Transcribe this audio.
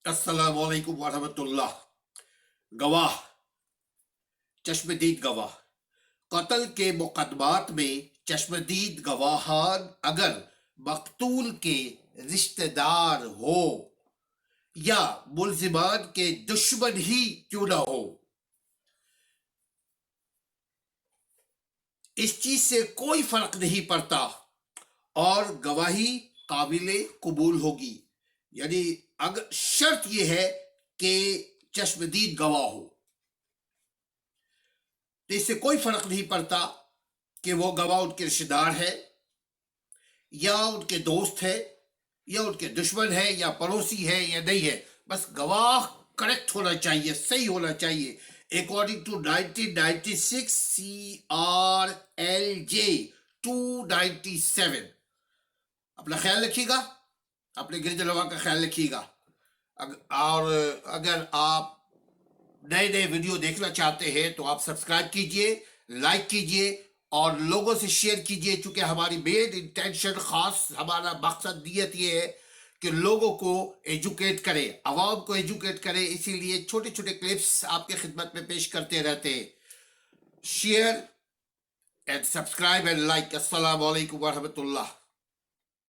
अस्सलाम वालेकुम वरहमतुल्लाह। गवाह, चश्मदीद गवाह। कत्ल के मुकदमात में चश्मदीद गवाहान अगर मकतूल के रिश्तेदार हो या मुल्जिमान के दुश्मन ही क्यों ना हो, इस चीज से कोई फर्क नहीं पड़ता और गवाही काबिले कबूल होगी। यानी अगर शर्त यह है कि चश्मदीद गवाह हो, तो इससे कोई फर्क नहीं पड़ता कि वो गवाह उनके रिश्तेदार है या उनके दोस्त है या उनके दुश्मन है या पड़ोसी है या नहीं है, बस गवाह करेक्ट होना चाहिए, सही होना चाहिए। According to 1996 CRLJ 297। अपना ख्याल रखिएगा, अपने गिरजनवा का ख्याल रखिएगा। और अगर आप नए नए वीडियो देखना चाहते हैं तो आप सब्सक्राइब कीजिए, लाइक कीजिए और लोगों से शेयर कीजिए, क्योंकि हमारी मेन इंटेंशन, खास हमारा मकसद नियत ये है कि लोगों को एजुकेट करें, आवाम को एजुकेट करें। इसीलिए छोटे छोटे क्लिप्स आपके खिदमत में पेश करते रहते हैं। Share and subscribe and like. अस्सलाम वालेकुम वरहमतुल्लाह।